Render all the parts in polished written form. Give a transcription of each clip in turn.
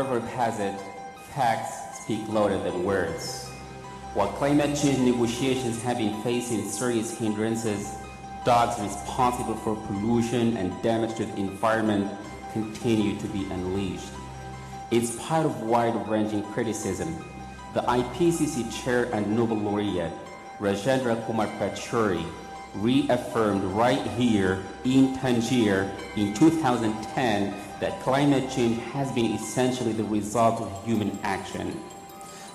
proverb has it, facts speak louder than words. While climate change negotiations have been facing serious hindrances, dogs responsible for pollution and damage to the environment continue to be unleashed. In spite of wide-ranging criticism, the IPCC Chair and Nobel Laureate Rajendra Kumar Pachauri reaffirmed right here in Tangier in 2010 that climate change has been essentially the result of human action.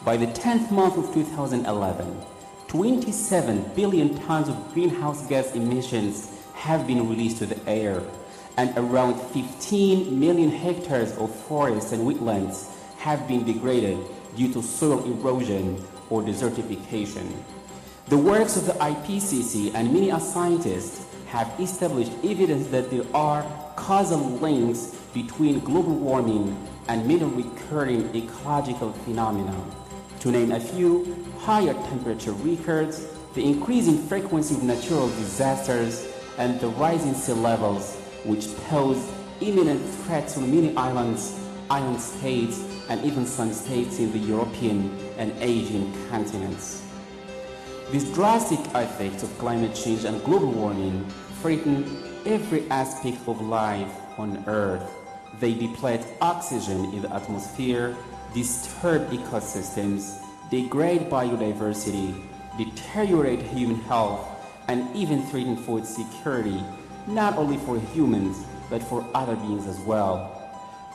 By the 10th month of 2011, 27 billion tons of greenhouse gas emissions have been released to the air, and around 15 million hectares of forests and wetlands have been degraded due to soil erosion or desertification. The works of the IPCC and many scientists have established evidence that there are causal links between global warming and many recurring ecological phenomena. To name a few, higher temperature records, the increasing frequency of natural disasters, and the rising sea levels, which pose imminent threats on many islands, island states, and even some states in the European and Asian continents. These drastic effects of climate change and global warming threaten every aspect of life on Earth. They deplete oxygen in the atmosphere, disturb ecosystems, degrade biodiversity, deteriorate human health, and even threaten food security, not only for humans, but for other beings as well.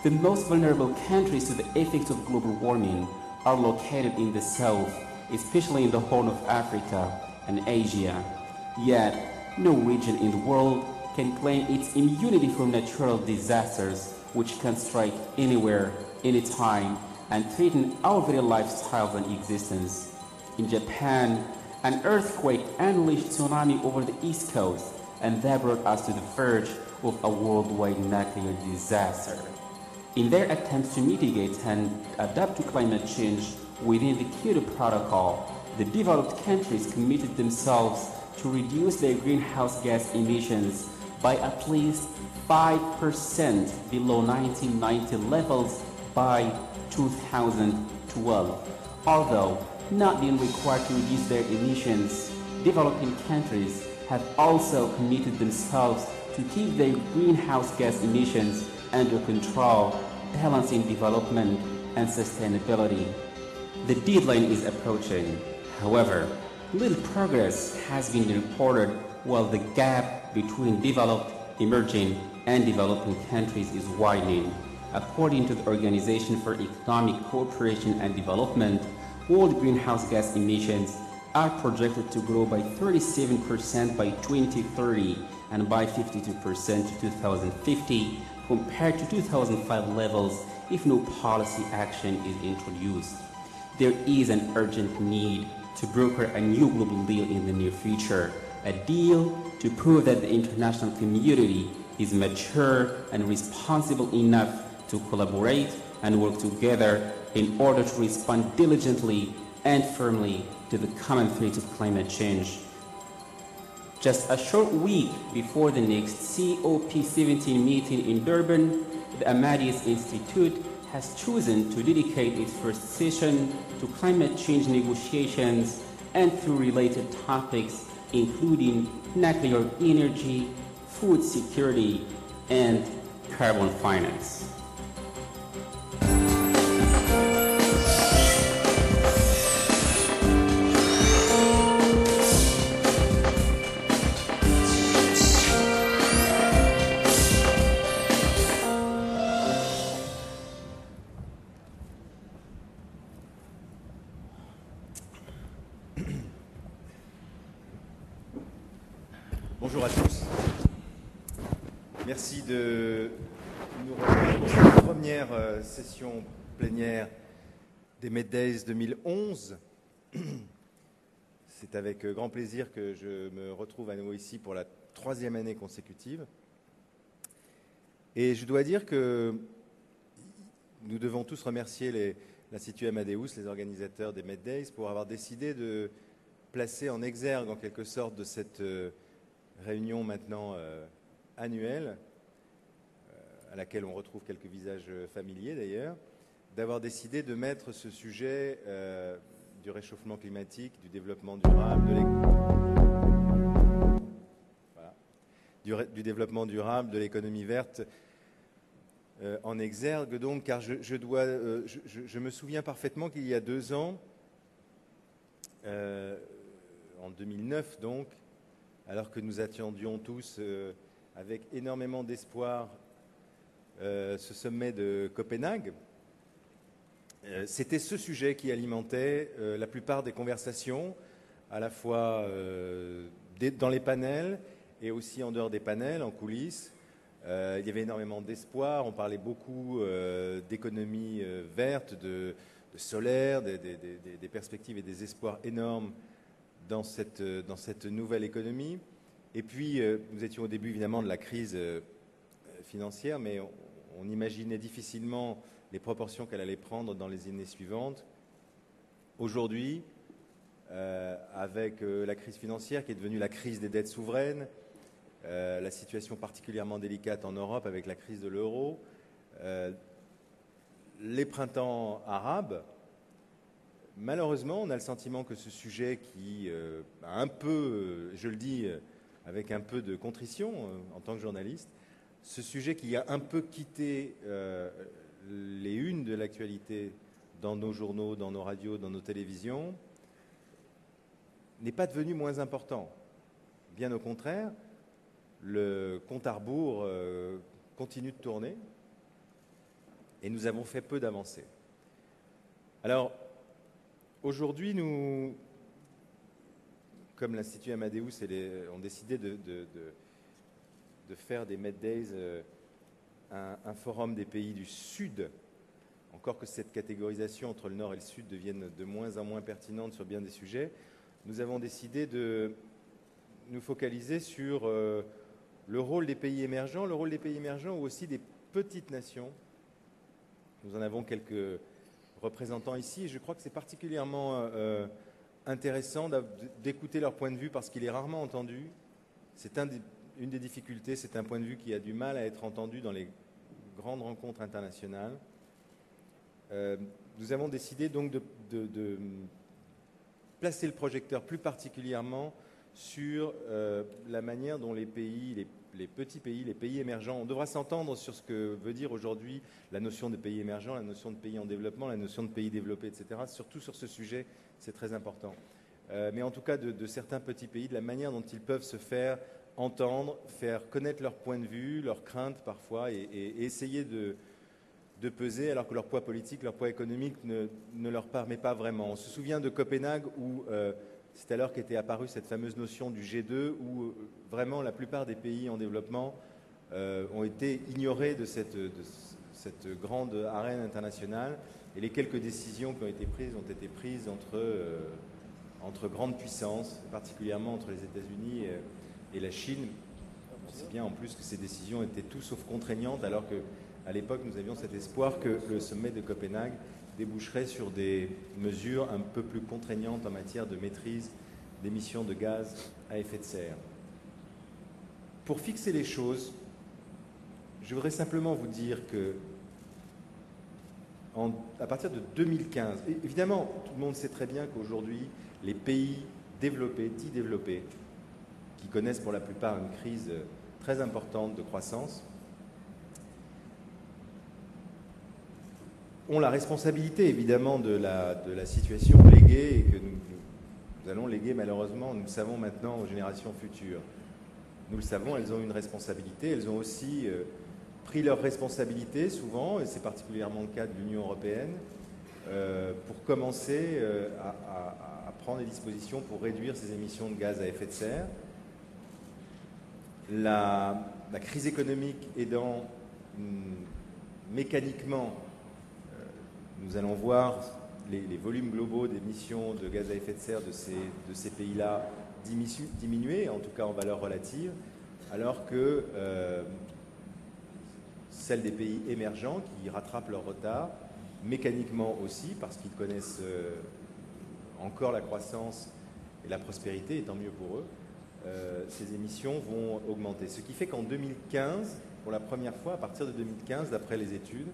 The most vulnerable countries to the effects of global warming are located in the south, especially in the Horn of Africa and Asia. Yet, no region in the world can claim its immunity from natural disasters, which can strike anywhere, anytime, and threaten our very lifestyles and existence. In Japan, an earthquake unleashed tsunami over the East Coast, and that brought us to the verge of a worldwide nuclear disaster. In their attempts to mitigate and adapt to climate change within the Kyoto Protocol, the developed countries committed themselves to reduce their greenhouse gas emissions by at least 5% below 1990 levels by 2012. Although not being required to reduce their emissions, developing countries have also committed themselves to keep their greenhouse gas emissions under control, balancing development and sustainability. The deadline is approaching. However, little progress has been reported, while the gap between developed, emerging, and developing countries is widening. According to the Organization for Economic Cooperation and Development, world greenhouse gas emissions are projected to grow by 37% by 2030 and by 52% to 2050 compared to 2005 levels if no policy action is introduced. There is an urgent need to broker a new global deal in the near future, a deal to prove that the international community is mature and responsible enough to collaborate and work together in order to respond diligently and firmly to the common threat of climate change. Just a short week before the next COP17 meeting in Durban, the MEDays Institute has chosen to dedicate its first session to climate change negotiations and to related topics including nuclear energy, food security, and carbon finance. Bonjour à tous. Merci de nous rejoindre pour cette première session plénière des MEDays 2011. C'est avec grand plaisir que je me retrouve à nouveau ici pour la 3e année consécutive. Et je dois dire que nous devons tous remercier l'Institut Amadeus, les organisateurs des MEDays, pour avoir décidé de placer en exergue en quelque sorte de cette réunion maintenant annuelle, à laquelle on retrouve quelques visages familiers d'ailleurs, d'avoir décidé de mettre ce sujet du réchauffement climatique, du développement durable, du développement durable, de l'économie verte en exergue, donc, car je me souviens parfaitement qu'il y a 2 ans, en 2009 donc, alors que nous attendions tous avec énormément d'espoir ce sommet de Copenhague, c'était ce sujet qui alimentait la plupart des conversations, à la fois dans les panels et aussi en dehors des panels, en coulisses. Il y avait énormément d'espoir, on parlait beaucoup d'économie verte, de solaire, des perspectives et des espoirs énormes dans cette nouvelle économie. Et puis, nous étions au début évidemment de la crise financière, mais on imaginait difficilement les proportions qu'elle allait prendre dans les années suivantes. Aujourd'hui, avec la crise financière qui est devenue la crise des dettes souveraines, la situation particulièrement délicate en Europe avec la crise de l'euro, les printemps arabes, malheureusement, on a le sentiment que ce sujet qui a un peu, je le dis avec un peu de contrition en tant que journaliste, ce sujet qui a un peu quitté les unes de l'actualité dans nos journaux, dans nos radios, dans nos télévisions, n'est pas devenu moins important. Bien au contraire, le compte à rebours continue de tourner et nous avons fait peu d'avancées. Alors, aujourd'hui, nous, comme l'Institut Amadeus ont décidé de faire des MEDays un forum des pays du Sud, encore que cette catégorisation entre le Nord et le Sud devienne de moins en moins pertinente sur bien des sujets, nous avons décidé de nous focaliser sur le rôle des pays émergents, ou aussi des petites nations. Nous en avons quelques représentants ici et je crois que c'est particulièrement intéressant d'écouter leur point de vue parce qu'il est rarement entendu. C'est une des difficultés, c'est un point de vue qui a du mal à être entendu dans les grandes rencontres internationales. Nous avons décidé donc de placer le projecteur plus particulièrement sur la manière dont les pays, les petits pays, les pays émergents, on devra s'entendre sur ce que veut dire aujourd'hui la notion de pays émergent, la notion de pays en développement, la notion de pays développé, etc. Surtout sur ce sujet, c'est très important. Mais en tout cas, de certains petits pays, de la manière dont ils peuvent se faire entendre, faire connaître leur point de vue, leurs craintes parfois, et essayer de peser alors que leur poids politique, leur poids économique ne leur permet pas vraiment. On se souvient de Copenhague où c'est alors qu'était apparue cette fameuse notion du G2 où vraiment la plupart des pays en développement ont été ignorés de cette grande arène internationale et les quelques décisions qui ont été prises entre grandes puissances, particulièrement entre les États-Unis et la Chine. On sait bien en plus que ces décisions étaient tout sauf contraignantes alors qu'à l'époque nous avions cet espoir que le sommet de Copenhague déboucherait sur des mesures un peu plus contraignantes en matière de maîtrise d'émissions de gaz à effet de serre. Pour fixer les choses, je voudrais simplement vous dire que à partir de 2015, évidemment, tout le monde sait très bien qu'aujourd'hui, les pays développés, dits développés, qui connaissent pour la plupart une crise très importante de croissance, ont la responsabilité évidemment de la situation léguée et que nous allons léguer malheureusement, nous le savons maintenant, aux générations futures. Nous le savons, elles ont une responsabilité, elles ont aussi pris leurs responsabilités souvent, et c'est particulièrement le cas de l'Union européenne, pour commencer à prendre des dispositions pour réduire ces émissions de gaz à effet de serre. La crise économique aidant mécaniquement, nous allons voir les volumes globaux d'émissions de gaz à effet de serre de ces pays-là diminuer, en tout cas en valeur relative, alors que celles des pays émergents qui rattrapent leur retard, mécaniquement aussi, parce qu'ils connaissent encore la croissance et la prospérité, et tant mieux pour eux, ces émissions vont augmenter. Ce qui fait qu'en 2015, pour la première fois, à partir de 2015, d'après les études,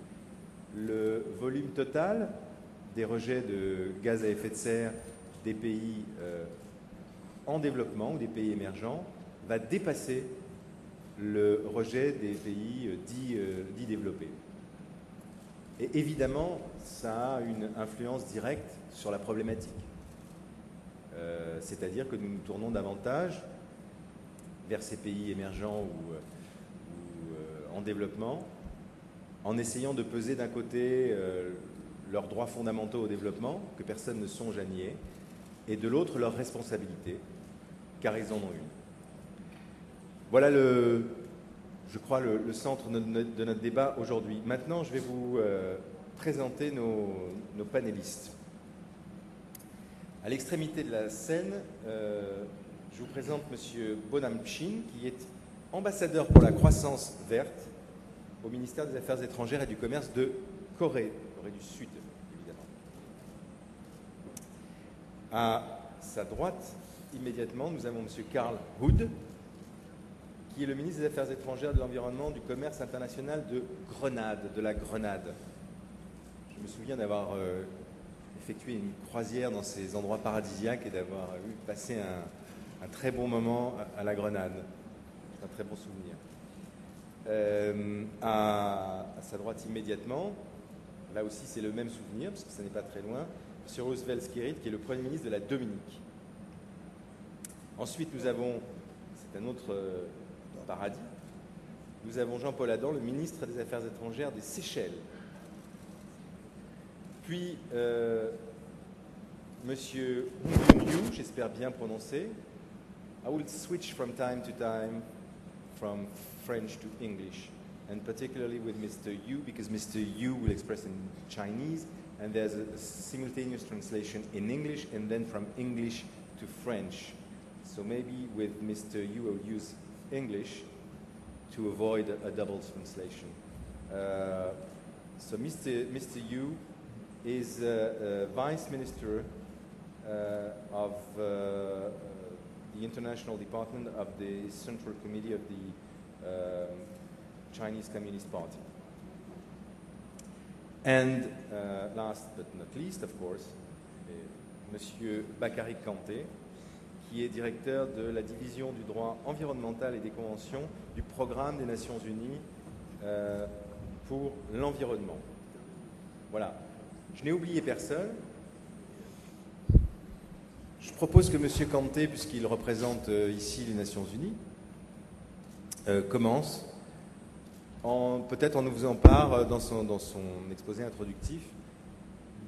le volume total des rejets de gaz à effet de serre des pays en développement ou des pays émergents va dépasser le rejet des pays dits développés. Et évidemment, ça a une influence directe sur la problématique. C'est-à-dire que nous nous tournons davantage vers ces pays émergents ou en développement, en essayant de peser d'un côté leurs droits fondamentaux au développement, que personne ne songe à nier, et de l'autre leurs responsabilités, car ils en ont une. Voilà, je crois, le centre de notre débat aujourd'hui. Maintenant, je vais vous présenter nos panélistes. À l'extrémité de la scène, je vous présente M. Bonam Shin, qui est ambassadeur pour la croissance verte au ministère des Affaires étrangères et du Commerce de Corée du Sud, évidemment. À sa droite, immédiatement, nous avons M. Karl Hood, qui est le ministre des Affaires étrangères, de l'Environnement, du Commerce international de la Grenade. Je me souviens d'avoir effectué une croisière dans ces endroits paradisiaques et d'avoir eu passé un très bon moment à la Grenade. C'est un très bon souvenir. À sa droite immédiatement, là aussi c'est le même souvenir, parce que ça n'est pas très loin, M. Roosevelt Skerrit, qui est le Premier ministre de la Dominique. Ensuite, nous avons, c'est un autre paradis, nous avons Jean-Paul Adam, le ministre des Affaires étrangères des Seychelles. Puis, Monsieur HongJun Yu, j'espère bien prononcer. I will switch from time to time from French to English, and particularly with Mr. Yu, because Mr. Yu will express in Chinese, and there's a simultaneous translation in English, and then from English to French. So maybe with Mr. Yu, I'll use English to avoid a double translation. So Mr. Yu is Vice Minister of the International Department of the Central Committee of the Chinese Communist Party. And last but not least, of course, Monsieur Bakary Kante, qui est directeur de la division du droit environnemental et des conventions du programme des Nations Unies pour l'environnement. Voilà. Je n'ai oublié personne. Je propose que M. Kante, puisqu'il représente ici les Nations Unies, commence peut-être en nous faisant part dans son exposé introductif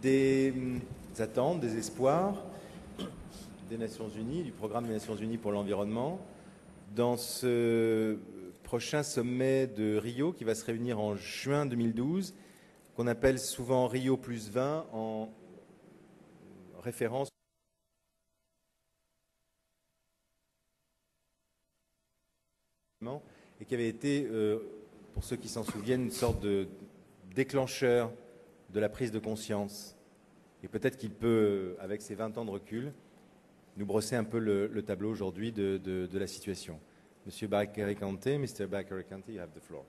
des attentes, des espoirs des Nations Unies, du programme des Nations Unies pour l'environnement, dans ce prochain sommet de Rio qui va se réunir en juin 2012, qu'on appelle souvent Rio plus 20 en référence et qui avait été, pour ceux qui s'en souviennent, une sorte de déclencheur de la prise de conscience. Et peut-être qu'il peut, avec ses 20 ans de recul, nous brosser un peu le tableau aujourd'hui de la situation. Monsieur Bakary Kante, Mr. Bakary Kante, you have the floor.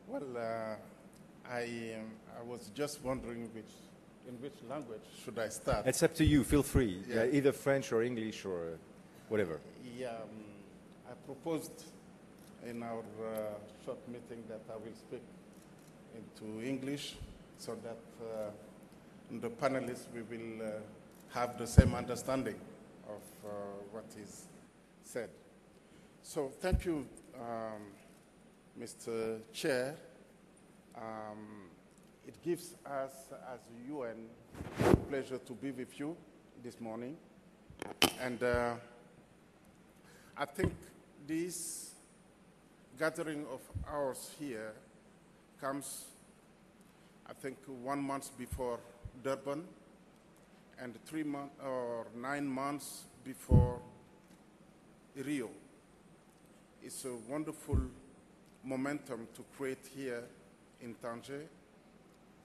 Well, I was just wondering in which language should I start? It's up to you. Feel free. Yeah. Either French or English or whatever. Yeah, I proposed in our short meeting that I will speak into English so that the panelists we will have the same understanding of what is said. So thank you, Mr. Chair. It gives us, as UN, pleasure to be with you this morning. And I think this gathering of ours here comes, I think, 1 month before Durban and 9 months before Rio. It's a wonderful momentum to create here in Tanger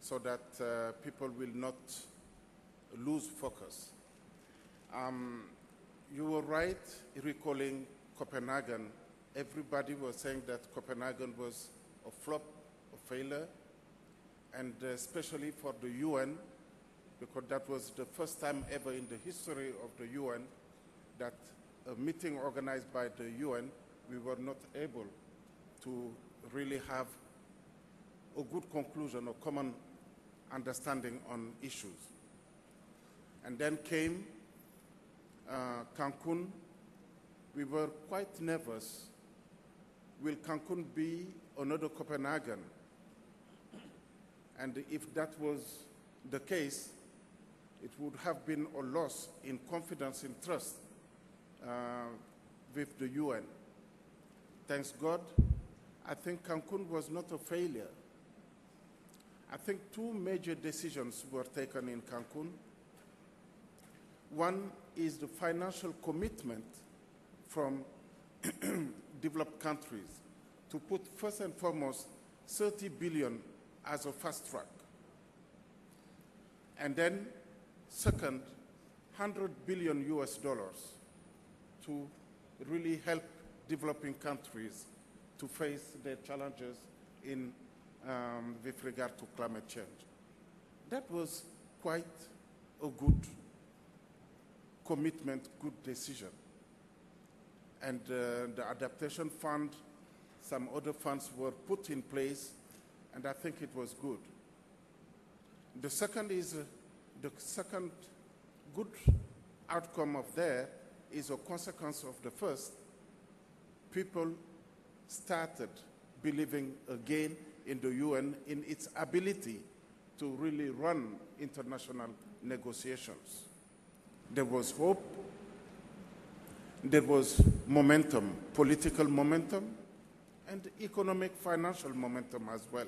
so that people will not lose focus. You were right recalling Copenhagen everybody was saying that Copenhagen was a flop, a failure, and especially for the UN, because that was the first time ever in the history of the UN that a meeting organized by the UN, we were not able to really have a good conclusion or common understanding on issues. And then came Cancun. We were quite nervous. Will Cancun be another Copenhagen? And if that was the case, it would have been a loss in confidence and trust with the UN. Thanks God, I think Cancun was not a failure. I think two major decisions were taken in Cancun. One is the financial commitment from developed countries to put first and foremost 30 billion as a fast track. And then second, 100 billion US dollars to really help developing countries to face their challenges in, with regard to climate change. That was quite a good commitment, good decision. And the adaptation fund, some other funds were put in place, and I think it was good. The second is, the second good outcome of there is a consequence of the first. People started believing again in the UN, in its ability to really run international negotiations. There was hope, there was momentum, political momentum, and economic, financial momentum as well.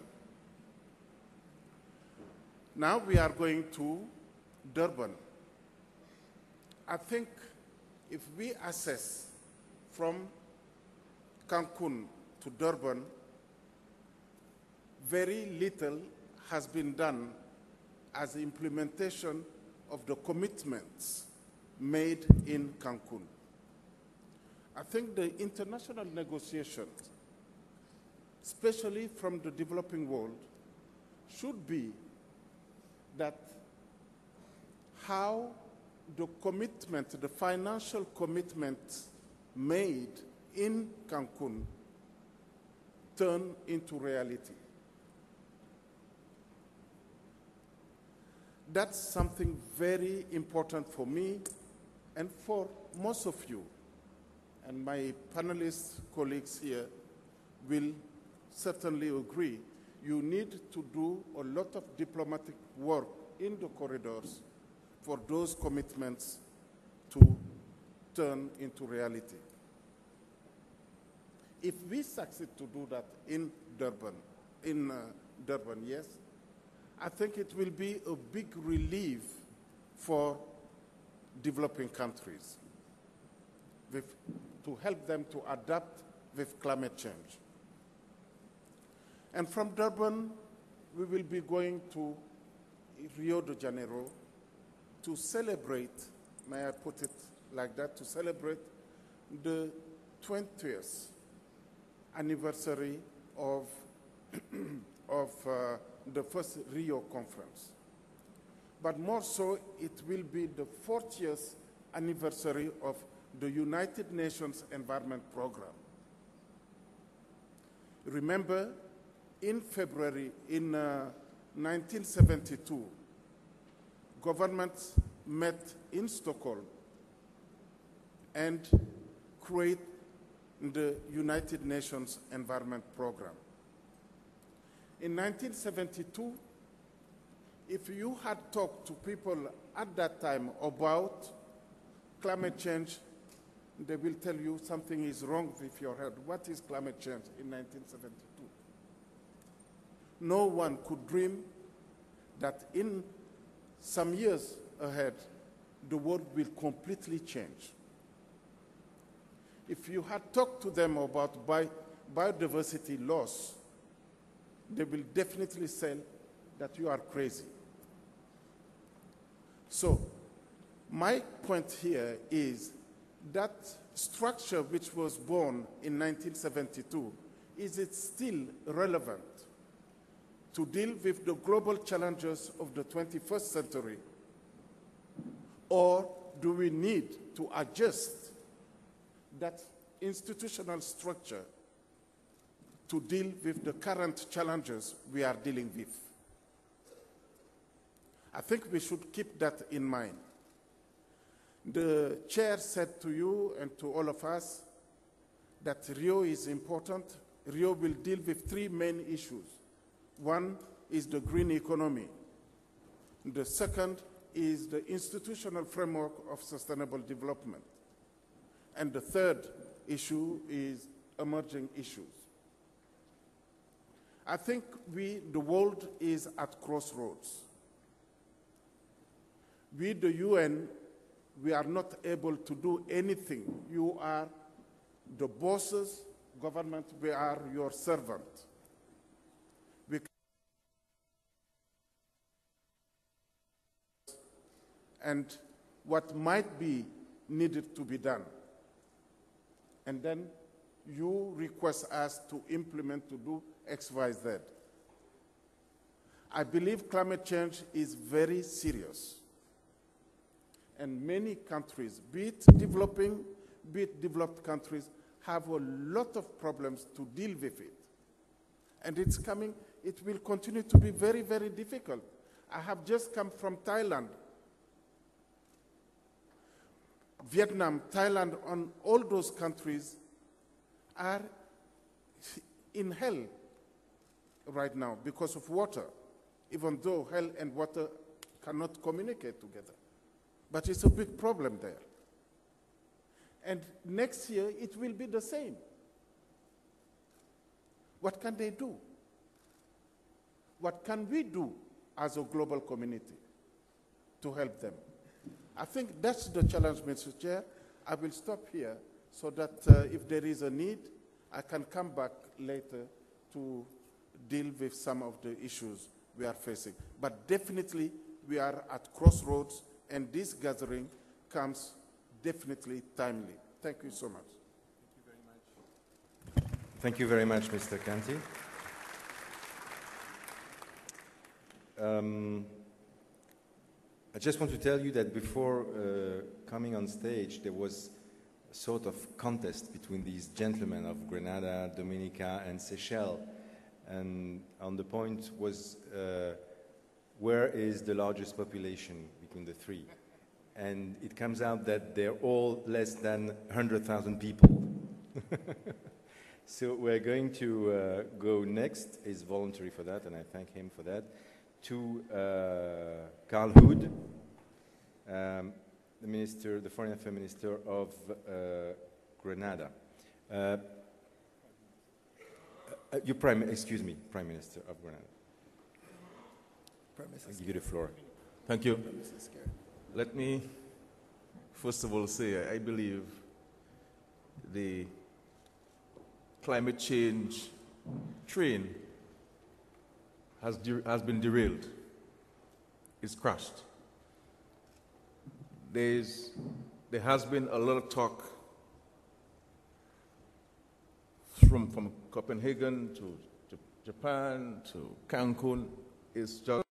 Now we are going to Durban. I think if we assess from Cancun to Durban, very little has been done as implementation of the commitments made in Cancun. I think the international negotiations, especially from the developing world, should be that how the commitment, the financial commitment made in Cancun turn into reality. That's something very important for me and for most of you. And my panelist colleagues here will certainly agree. You need to do a lot of diplomatic work in the corridors for those commitments to turn into reality. If we succeed to do that in Durban, yes, I think it will be a big relief for developing countries to help them to adapt with climate change. And from Durban, we will be going to Rio de Janeiro to celebrate, may I put it like that, to celebrate the 20th anniversary of, the first Rio conference. But more so, it will be the 40th anniversary of the United Nations Environment Program. Remember, in February, in 1972, governments met in Stockholm and created the United Nations Environment Program. In 1972, if you had talked to people at that time about climate change, they will tell you something is wrong with your head. What is climate change in 1972? No one could dream that in some years ahead, the world will completely change. If you had talked to them about biodiversity loss, they will definitely say that you are crazy. So my point here is that structure which was born in 1972, is it still relevant to deal with the global challenges of the 21st century? Or do we need to adjust that institutional structure to deal with the current challenges we are dealing with? I think we should keep that in mind. The chair said to you and to all of us that Rio is important. Rio will deal with three main issues. One is the green economy. The second is the institutional framework of sustainable development. And the third issue is emerging issues. I think the world is at crossroads. We, the UN, we are not able to do anything. You are the bosses, government, we are your servant. And what might be needed to be done. And then you request us to implement, to do X, Y, Z. I believe climate change is very serious. And many countries, be it developing, be it developed countries, have a lot of problems to deal with it. And it's coming, it will continue to be very, very difficult. I have just come from Thailand. Vietnam, Thailand, on all those countries are in hell right now because of water, even though hell and water cannot communicate together. But it's a big problem there. And next year, it will be the same. What can they do? What can we do as a global community to help them? I think that's the challenge, Mr. Chair. I will stop here so that if there is a need, I can come back later to deal with some of the issues we are facing. But definitely, we are at crossroads, and this gathering comes definitely timely. Thank you so much. Thank you very much, Mr. Kante. I just want to tell you that before coming on stage, there was a sort of contest between these gentlemen of Grenada, Dominica, and Seychelles. And on the point was, where is the largest population between the three? And it comes out that they're all less than 100,000 people. So we're going to go next, is voluntary for that, and I thank him for that, to Karl Hood, the Foreign Affairs Minister of Grenada. Prime Minister of Grenada. I'll give you the floor. Thank you. Let me first of all say I believe the climate change train has been derailed. It's crashed. There has been a lot of talk from Copenhagen to Japan to Cancun. It's just